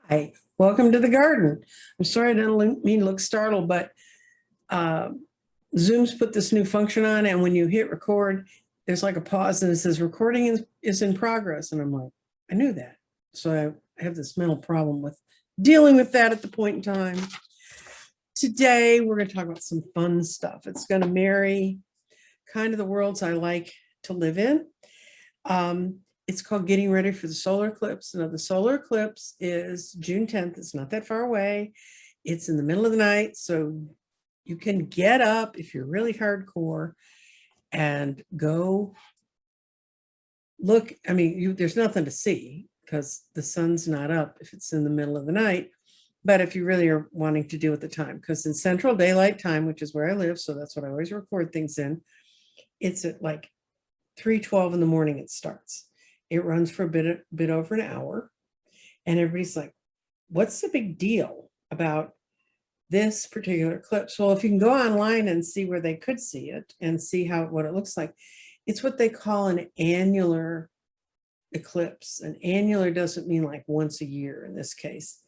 Hi, welcome to the garden. I'm sorry I didn't mean to look startled, but Zoom's put this new function on, and when you hit record, there's like a pause and it says recording is in progress. And I'm like, I knew that. So I have this mental problem with dealing with that at the point in time. Today, we're going to talk about some fun stuff. It's going to marry kind of the worlds I like to live in. It's called Getting Ready for the Solar Eclipse. Now, the solar eclipse is June 10th. It's not that far away. It's in the middle of the night, so you can get up if you're really hardcore and go look. I mean, there's nothing to see because the sun's not up if it's in the middle of the night. But if you really are wanting to do at the time, because in Central Daylight Time, which is where I live, so that's what I always record things in, it's at like 3:12 in the morning it starts. It runs for a bit over an hour. And everybody's like, what's the big deal about this particular eclipse? Well, if you can go online and see where they could see it and see what it looks like, it's what they call an annular eclipse. An annular doesn't mean like once a year in this case.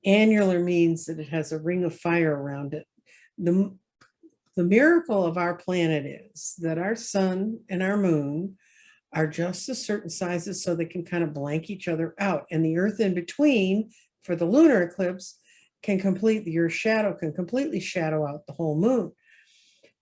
Annular means that it has a ring of fire around it. The miracle of our planet is that our sun and our moon are just a certain sizes so they can kind of blank each other out. And the earth in between for the lunar eclipse your shadow can completely shadow out the whole moon.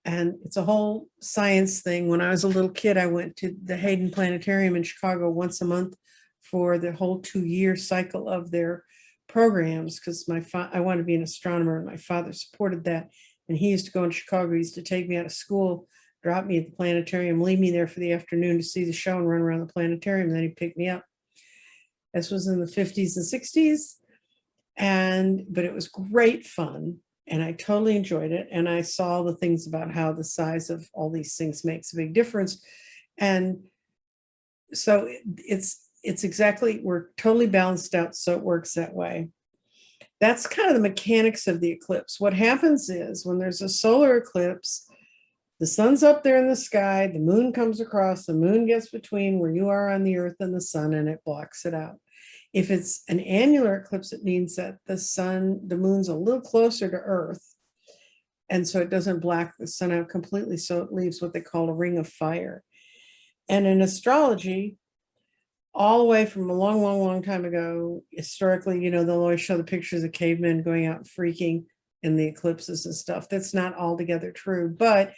And it's a whole science thing. When I was a little kid, I went to the Hayden Planetarium in Chicago once a month for the whole 2-year cycle of their programs because I wanted to be an astronomer and my father supported that. And he used to go in Chicago. He used to take me out of school, drop me at the planetarium, leave me there for the afternoon to see the show and run around the planetarium. And then he'd pick me up. This was in the 50s and 60s. But it was great fun. And I totally enjoyed it. And I saw the things about how the size of all these things makes a big difference. And so it's exactly, we're totally balanced out. So it works that way. That's kind of the mechanics of the eclipse. What happens is when there's a solar eclipse, the sun's up there in the sky, the moon comes across, the moon gets between where you are on the earth and the sun, and it blocks it out. If it's an annular eclipse, it means that the moon's a little closer to earth, and so it doesn't black the sun out completely, so it leaves what they call a ring of fire. And in astrology, all the way from a long, long, long time ago, historically, they'll always show the pictures of cavemen going out and freaking in the eclipses and stuff. That's not altogether true, but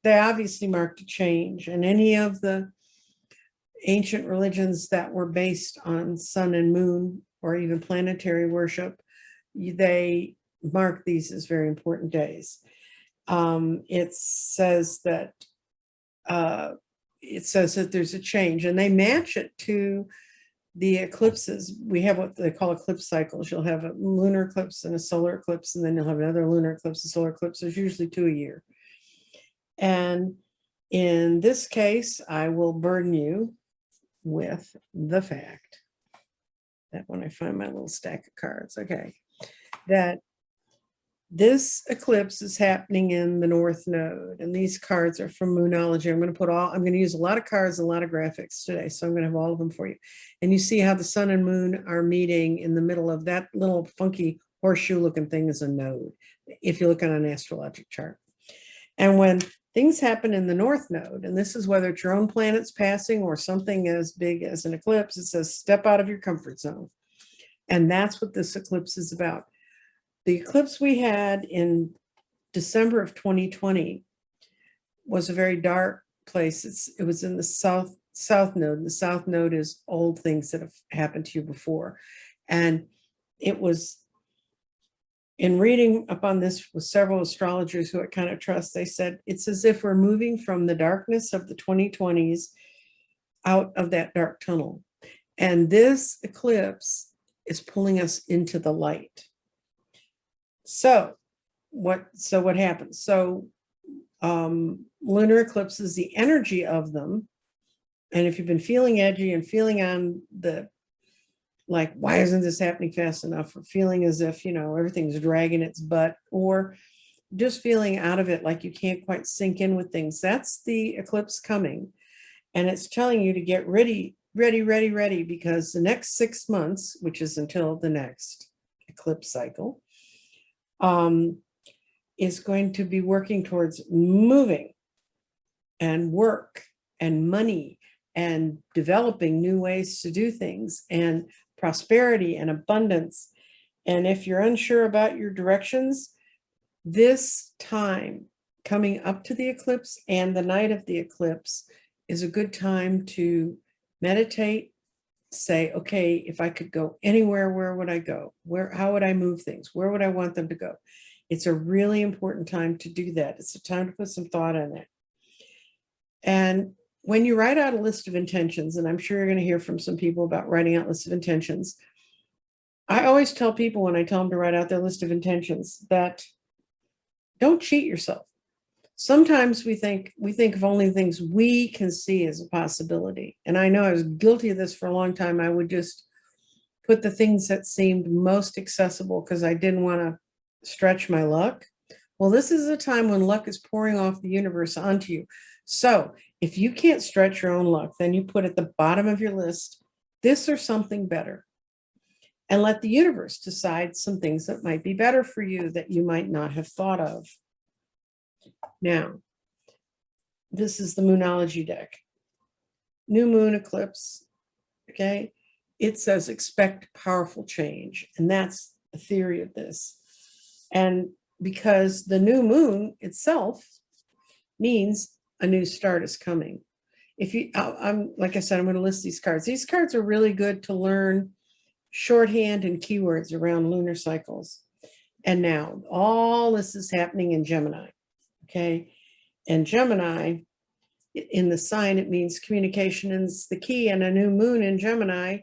they obviously marked a change. And any of the ancient religions that were based on sun and moon or even planetary worship, they mark these as very important days. It says that there's a change, and they match it to the eclipses. We have what they call eclipse cycles. You'll have a lunar eclipse and a solar eclipse, and then you'll have another lunar eclipse and solar eclipse. There's usually 2 a year. And in this case, I will burden you with the fact that when I find my little stack of cards, that this eclipse is happening in the North Node, and these cards are from Moonology. I'm going to use a lot of cards, a lot of graphics today, so I'm going to have all of them for you. And you see how the sun and moon are meeting in the middle of that little funky horseshoe-looking thing is a node, if you look at an astrologic chart. And when things happen in the North Node, and this is whether it's your own planet's passing or something as big as an eclipse, it says step out of your comfort zone. And that's what this eclipse is about. The eclipse we had in December of 2020 was a very dark place. It was in the south node. The south node is old things that have happened to you before. And it was, in reading up on this with several astrologers who I kind of trust, they said it's as if we're moving from the darkness of the 2020s out of that dark tunnel. And this eclipse is pulling us into the light. So what happens? So lunar eclipses, the energy of them, and if you've been feeling edgy and feeling on the, like, why isn't this happening fast enough, or feeling as if, everything's dragging its butt, or just feeling out of it, like you can't quite sink in with things, that's the eclipse coming. And it's telling you to get ready ready, ready, ready, because the next 6 months, which is until the next eclipse cycle, is going to be working towards moving and work and money and developing new ways to do things and prosperity and abundance. And if you're unsure about your directions, this time coming up to the eclipse and the night of the eclipse is a good time to meditate, say, okay, if I could go anywhere, where would I go? How would I move things? Where would I want them to go? It's a really important time to do that. It's a time to put some thought in it. And when you write out a list of intentions, and I'm sure you're going to hear from some people about writing out lists of intentions, I always tell people when I tell them to write out their list of intentions that don't cheat yourself. Sometimes we think of only things we can see as a possibility. And I know I was guilty of this for a long time. I would just put the things that seemed most accessible because I didn't want to stretch my luck. Well, this is a time when luck is pouring off the universe onto you. So if you can't stretch your own luck, then you put at the bottom of your list, this or something better. And let the universe decide some things that might be better for you that you might not have thought of. Now, this is the Moonology deck. New moon eclipse, okay? It says expect powerful change, and that's the theory of this. And because the new moon itself means a new start is coming. If you, I'm like I said, I'm going to list these cards. These cards are really good to learn shorthand and keywords around lunar cycles. And now all this is happening in Gemini, okay? And Gemini, in the sign, it means communication is the key, and a new moon in Gemini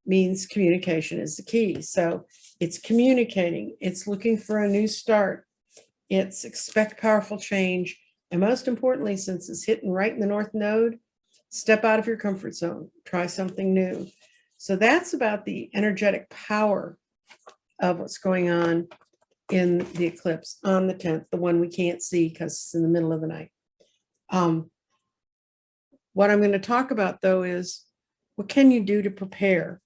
means communication is the key. So it's communicating, it's looking for a new start, it's expect powerful change, and most importantly, since it's hitting right in the North Node, step out of your comfort zone, try something new. So that's about the energetic power of what's going on in the eclipse on the 10th, the one we can't see because it's in the middle of the night. What I'm going to talk about, though, is what can you do to prepare?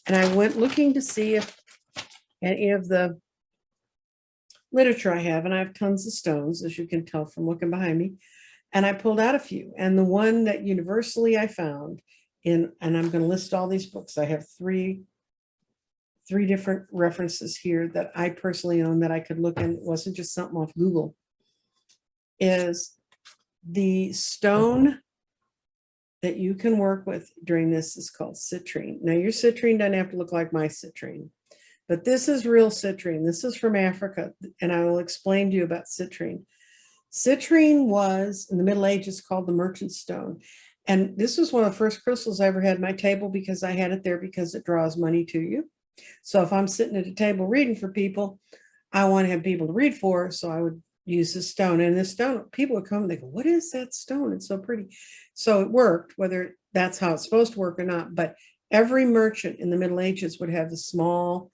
And I went looking to see if any of the literature I have, and I have tons of stones, as you can tell from looking behind me, and I pulled out a few. And the one that universally I found in, and I'm going to list all these books. I have three different references here that I personally own that I could look in. It wasn't just something off Google. Is the stone that you can work with during this is called citrine. Now, your citrine doesn't have to look like my citrine, but this is real citrine. This is from Africa, and I will explain to you about citrine. Citrine was, in the Middle Ages, called the merchant stone. And this was one of the first crystals I ever had at my table because I had it there because it draws money to you. So if I'm sitting at a table reading for people, I want to have people to read for, so I would use this stone. And this stone, people would come and they go, what is that stone? It's so pretty. So it worked, whether that's how it's supposed to work or not. But every merchant in the Middle Ages would have the small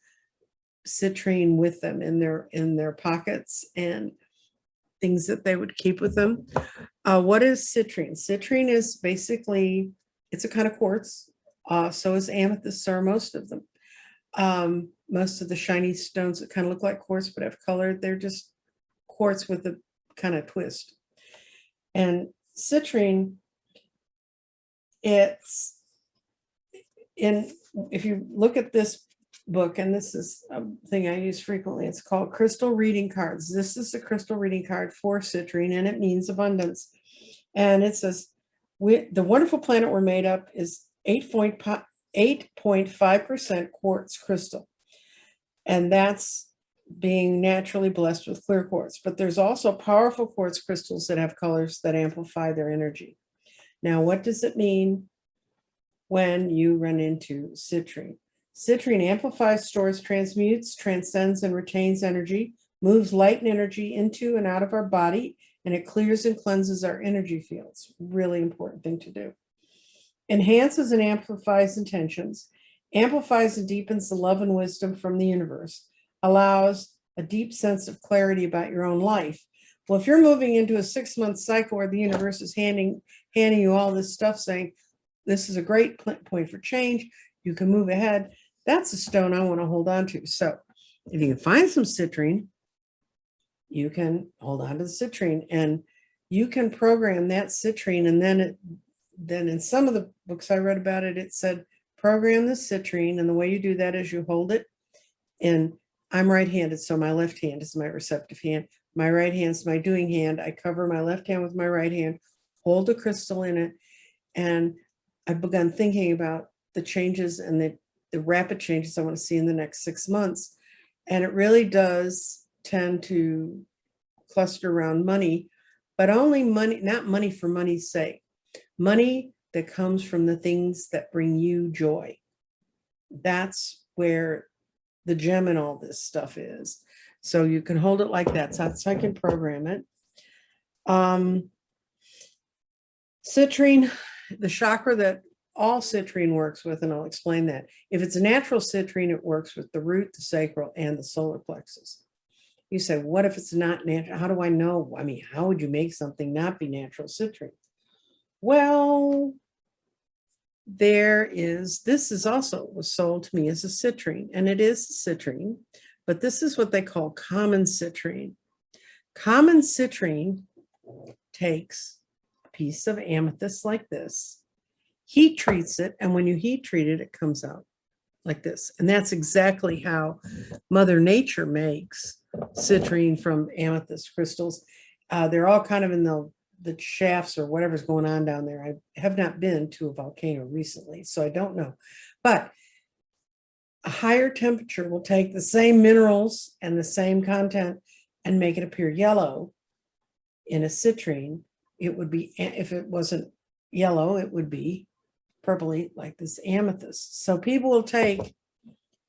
citrine with them in their pockets and things that they would keep with them. What is citrine? Citrine is basically, it's a kind of quartz. So is amethyst, or most of them. Most of the shiny stones that kind of look like quartz but have color, they're just quartz with a kind of twist. And citrine, it's in, if you look at this book, and this is a thing I use frequently, it's called Crystal Reading Cards. This is a crystal reading card for citrine, and it means abundance. And it says, the wonderful planet we're made up is 8.5% quartz crystal. And that's being naturally blessed with clear quartz. But there's also powerful quartz crystals that have colors that amplify their energy. Now, what does it mean when you run into citrine? Citrine amplifies, stores, transmutes, transcends, and retains energy, moves light and energy into and out of our body, and it clears and cleanses our energy fields. Really important thing to do. Enhances and amplifies intentions, amplifies and deepens the love and wisdom from the universe, allows a deep sense of clarity about your own life. Well, if you're moving into a 6-month cycle where the universe is handing you all this stuff saying, this is a great point for change. You can move ahead. That's a stone I want to hold on to. So if you can find some citrine, you can hold on to the citrine, and you can program that citrine. And then in some of the books I read about it, it said program the citrine. And the way you do that is you hold it. And I'm right-handed, so my left hand is my receptive hand. My right hand is my doing hand. I cover my left hand with my right hand, hold a crystal in it, and I've begun thinking about the changes and the rapid changes I want to see in the next 6 months. And it really does tend to cluster around money, but only money, not money for money's sake. Money that comes from the things that bring you joy. That's where the gem in all this stuff is. So you can hold it like that. So that's how I can program it. Citrine, the chakra that all citrine works with, and I'll explain that. If it's a natural citrine, it works with the root, the sacral, and the solar plexus. You say, what if it's not natural? How do I know? I mean, how would you make something not be natural citrine? Well, this is also was sold to me as a citrine, and it is a citrine, but this is what they call common citrine. Common citrine takes a piece of amethyst like this, heat treats it, and when you heat treat it, it comes out like this. And that's exactly how Mother Nature makes citrine from amethyst crystals. They're all kind of in the shafts or whatever's going on down there. I have not been to a volcano recently, so I don't know. But a higher temperature will take the same minerals and the same content and make it appear yellow in a citrine. It would be, if it wasn't yellow, it would be purpley like this amethyst. So people will take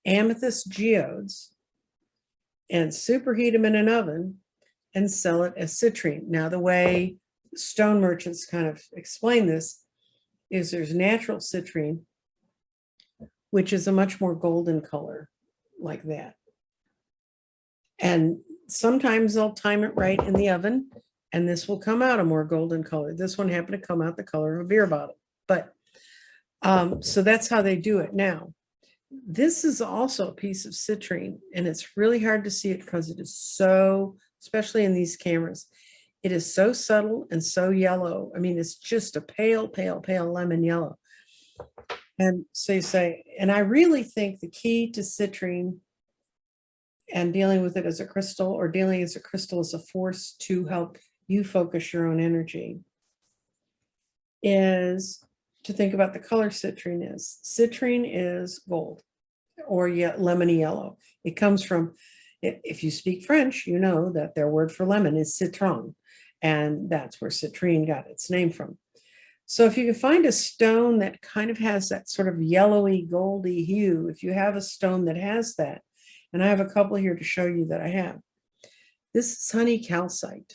amethyst geodes and superheat them in an oven and sell it as citrine. Now, the way stone merchants kind of explain this is there's natural citrine, which is a much more golden color like that. And sometimes they'll time it right in the oven, and this will come out a more golden color. This one happened to come out the color of a beer bottle. But so that's how they do it. Now, this is also a piece of citrine, and it's really hard to see it because it is so, especially in these cameras, it is so subtle and so yellow. I mean, it's just a pale, pale, pale lemon yellow. And so you say, and I really think the key to citrine and dealing with it as a crystal, or dealing as a crystal as a force to help you focus your own energy, is to think about the color citrine is. Citrine is gold or lemony yellow. It comes from, if you speak French, you know that their word for lemon is citron, and that's where citrine got its name from. So if you can find a stone that kind of has that sort of yellowy, goldy hue, if you have a stone that has that, and I have a couple here to show you that I have. This is honey calcite.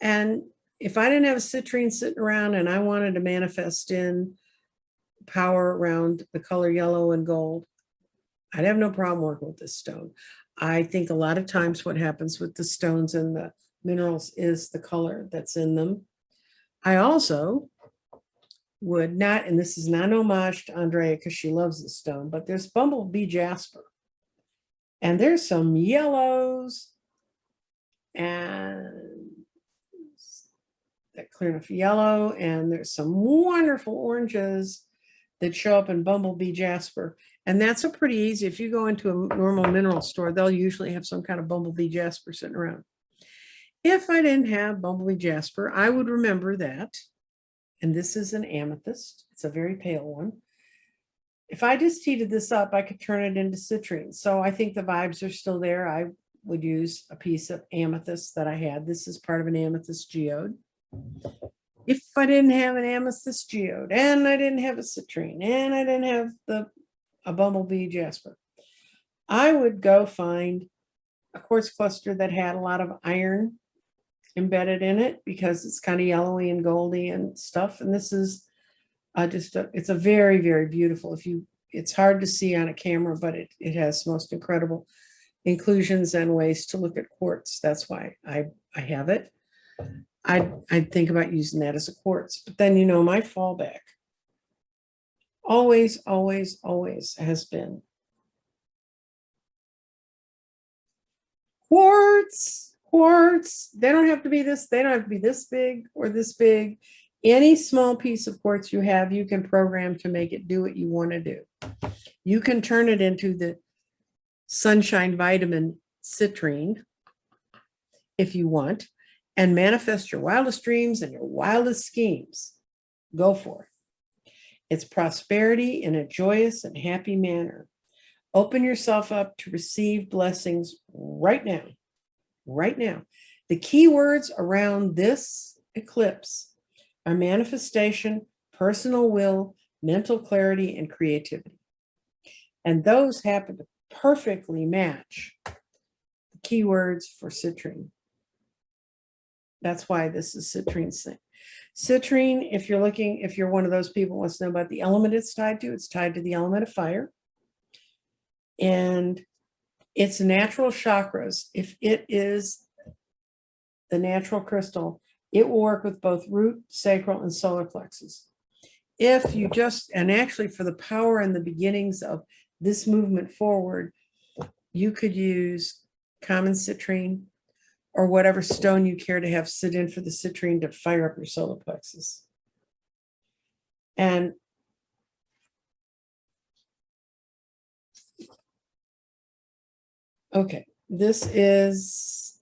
And if I didn't have a citrine sitting around and I wanted to manifest in power around the color yellow and gold, I'd have no problem working with this stone. I think a lot of times what happens with the stones and the minerals is the color that's in them. I also would not, and this is not an homage to Andrea because she loves this stone, but there's Bumblebee Jasper. And there's some yellows and that clear enough yellow, and there's some wonderful oranges that show up in Bumblebee Jasper. And that's a pretty easy, if you go into a normal mineral store, they'll usually have some kind of Bumblebee Jasper sitting around. If I didn't have Bumblebee Jasper, I would remember that. And this is an amethyst. It's a very pale one. If I just heated this up, I could turn it into citrine. So I think the vibes are still there. I would use a piece of amethyst that I had. This is part of an amethyst geode. If I didn't have an amethyst geode, and I didn't have a citrine, and I didn't have a Bumblebee Jasper, I would go find a quartz cluster that had a lot of iron embedded in it because it's kind of yellowy and goldy and stuff. And this is it's a very, very beautiful, it's hard to see on a camera, but it has most incredible inclusions and ways to look at quartz. That's why I have it. I'd think about using that as a quartz, but then, my fallback Always, always, always has been. Quartz, quartz. They don't have to be this, they don't have to be this big or this big. Any small piece of quartz you have, you can program to make it do what you want to do. You can turn it into the sunshine vitamin citrine if you want, and manifest your wildest dreams and your wildest schemes. Go for it. It's prosperity in a joyous and happy manner. Open yourself up to receive blessings right now. Right now. The key words around this eclipse are manifestation, personal will, mental clarity, and creativity. And those happen to perfectly match the keywords for citrine. That's why this is citrine's thing. Citrine, if you're one of those people who wants to know about the element it's tied to the element of fire. And its natural chakras, if it is the natural crystal, it will work with both root, sacral, and solar plexus. If you just, and actually for the power and the beginnings of this movement forward, you could use common citrine or whatever stone you care to have sit in for the citrine to fire up your solar plexus. And okay, this is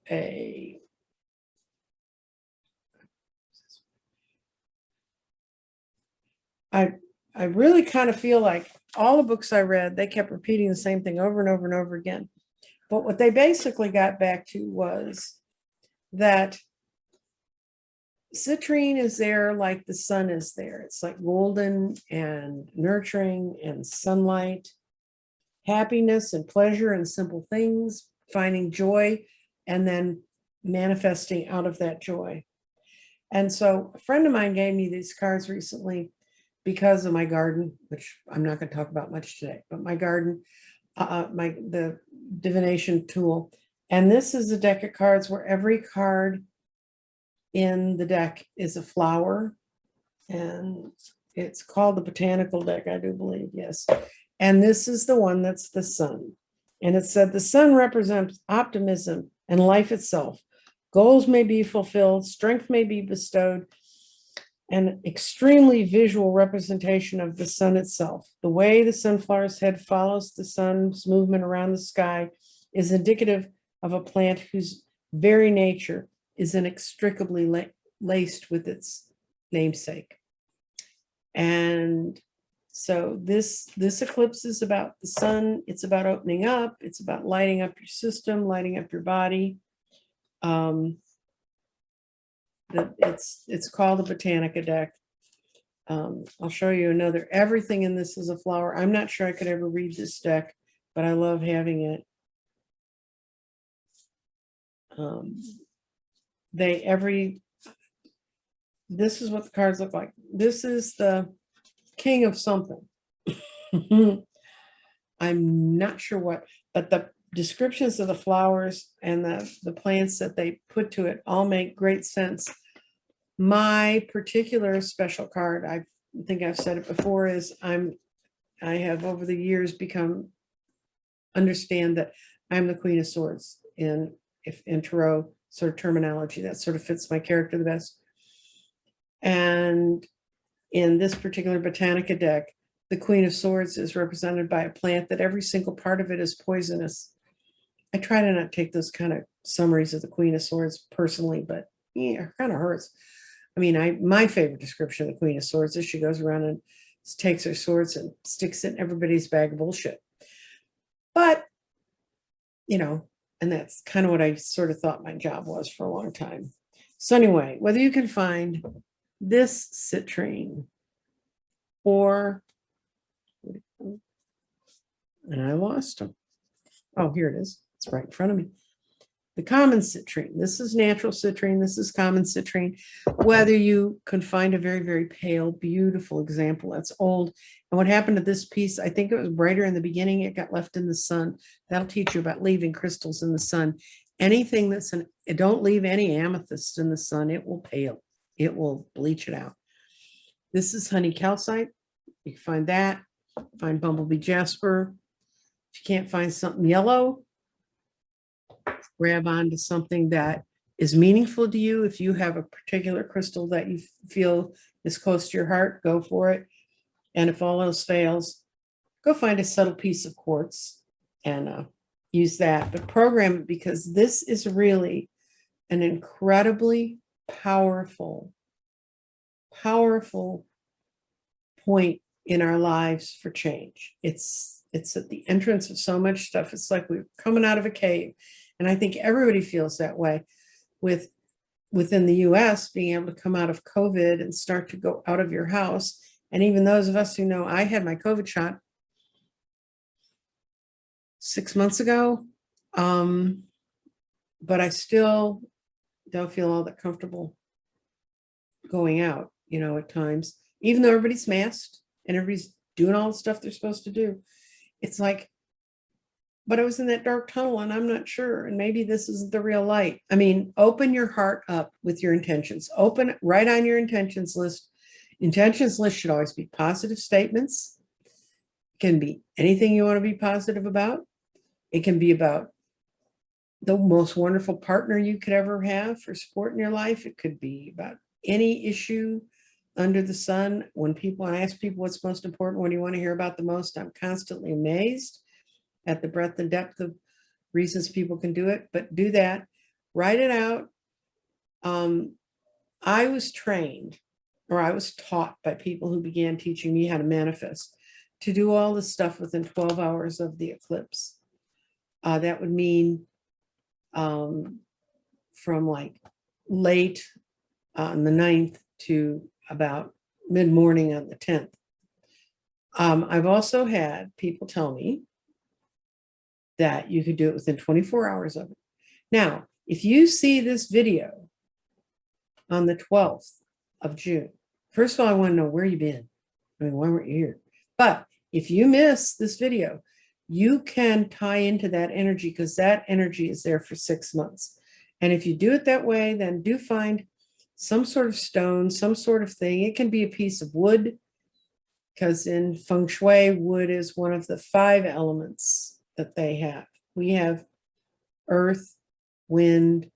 I really kind of feel like all the books I read, they kept repeating the same thing over and over and over again. But what they basically got back to was that citrine is there like the sun is there. It's like golden and nurturing and sunlight, happiness and pleasure and simple things, finding joy, and then manifesting out of that joy. And so a friend of mine gave me these cards recently because of my garden, which I'm not going to talk about much today, but my garden, the divination tool. And this is a deck of cards where every card in the deck is a flower. And it's called the Botanical Deck, I do believe, yes. And this is the one that's the sun. And it said the sun represents optimism and life itself. Goals may be fulfilled, strength may be bestowed, an extremely visual representation of the sun itself. The way the sunflower's head follows the sun's movement around the sky is indicative of a plant whose very nature is inextricably laced with its namesake. And so this eclipse is about the sun. It's about opening up. It's about lighting up your system, lighting up your body. It's called the Botanica Deck. I'll show you another. Everything in this is a flower. I'm not sure I could ever read this deck, but I love having it. This is what the cards look like. This is the king of something. I'm not sure what, but the descriptions of the flowers and the plants that they put to it all make great sense. My particular special card, I think I've said it before, is I have over the years understand that I'm the Queen of Swords in tarot sort of terminology. That sort of fits my character the best. And in this particular Botanica deck, the Queen of Swords is represented by a plant that every single part of it is poisonous. I try to not take those kind of summaries of the Queen of Swords personally, but yeah, it kind of hurts. I mean, my favorite description of the Queen of Swords is she goes around and takes her swords and sticks it in everybody's bag of bullshit. But, you know, and that's kind of what I sort of thought my job was for a long time. So anyway, whether you can find this citrine or, and I lost them. Oh, here it is. It's right in front of me. The common citrine. This is natural citrine. This is common citrine. Whether you can find a very, very pale, beautiful example that's old. And what happened to this piece, I think it was brighter in the beginning. It got left in the sun. That'll teach you about leaving crystals in the sun. Anything that's don't leave any amethyst in the sun. It will pale. It will bleach it out. This is honey calcite. You can find that, find Bumblebee Jasper. If you can't find something yellow, grab onto something that is meaningful to you. If you have a particular crystal that you feel is close to your heart, go for it. And if all else fails, go find a subtle piece of quartz and use that. But program it, because this is really an incredibly powerful point in our lives for change. It's at the entrance of so much stuff. It's like we're coming out of a cave. And I think everybody feels that way within the US, being able to come out of COVID and start to go out of your house. And even those of us who know, I had my COVID shot 6 months ago, but I still don't feel all that comfortable going out, at times, even though everybody's masked and everybody's doing all the stuff they're supposed to do. It's like, but I was in that dark tunnel and I'm not sure. And maybe this isn't the real light. I mean, open your heart up with your intentions. Write on your intentions list. Intentions list should always be positive statements. It can be anything you want to be positive about. It can be about the most wonderful partner you could ever have for support in your life. It could be about any issue under the sun. When I ask people what's most important, what do you want to hear about the most, I'm constantly amazed at the breadth and depth of reasons people can do it. But do that, write it out. I was trained, or I was taught by people who began teaching me how to manifest, to do all this stuff within 12 hours of the eclipse. That would mean from like late on the 9th to about mid-morning on the 10th. I've also had people tell me that you could do it within 24 hours of it. Now, if you see this video on the 12th of June, first of all, I want to know where you've been. I mean, why weren't you here? But if you miss this video, you can tie into that energy, because that energy is there for 6 months. And if you do it that way, then do find some sort of stone, some sort of thing. It can be a piece of wood, because in feng shui, wood is one of the 5 elements that they have. We have earth, wind,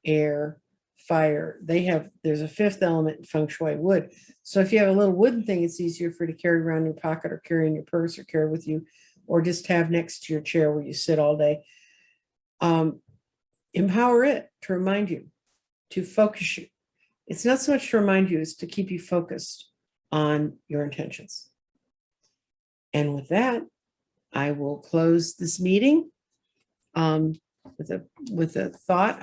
air, fire. There's a 5th element in feng shui, wood. So if you have a little wooden thing, it's easier for you to carry around in your pocket or carry in your purse or carry with you, or just have next to your chair where you sit all day. Empower it to remind you, to focus you. It's not so much to remind you as to keep you focused on your intentions. And with that, I will close this meeting with a thought.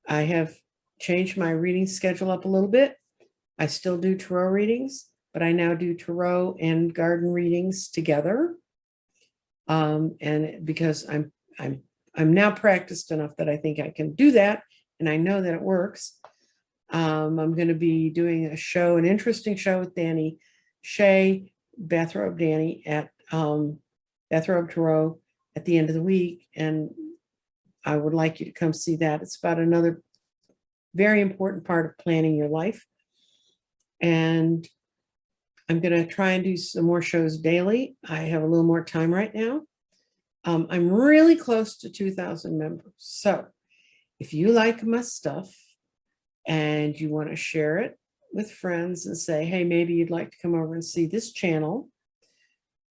I have changed my reading schedule up a little bit. I still do tarot readings, but I now do tarot and garden readings together. And because I'm now practiced enough that I think I can do that, and I know that it works. I'm going to be doing an interesting show with Danny Shea, Bathrobe Danny, at Bathrobe Tarot at the end of the week. And I would like you to come see that. It's about another very important part of planning your life. And I'm going to try and do some more shows daily. I have a little more time right now. I'm really close to 2,000 members. So if you like my stuff and you want to share it with friends and say, hey, maybe you'd like to come over and see this channel.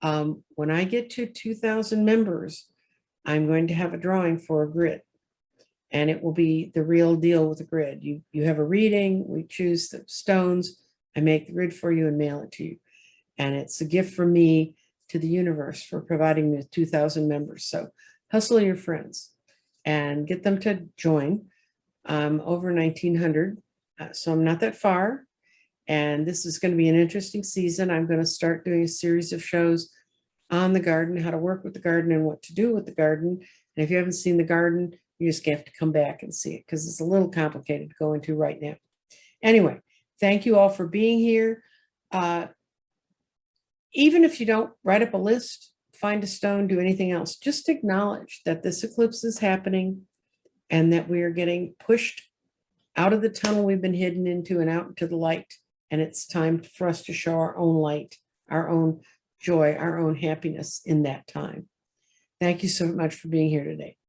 When I get to 2,000 members, I'm going to have a drawing for a grid. And it will be the real deal with a grid. You have a reading, we choose the stones, I make the grid for you and mail it to you. And it's a gift from me to the universe for providing me with 2,000 members. So hustle your friends and get them to join. Over 1,900, so I'm not that far. And this is going to be an interesting season. I'm going to start doing a series of shows on the garden, how to work with the garden and what to do with the garden. And if you haven't seen the garden, you just have to come back and see it, because it's a little complicated to go into right now. Anyway, thank you all for being here. Even if you don't write up a list, find a stone, do anything else, just acknowledge that this eclipse is happening and that we are getting pushed out of the tunnel we've been hidden into and out into the light. And it's time for us to show our own light, our own joy, our own happiness in that time. Thank you so much for being here today.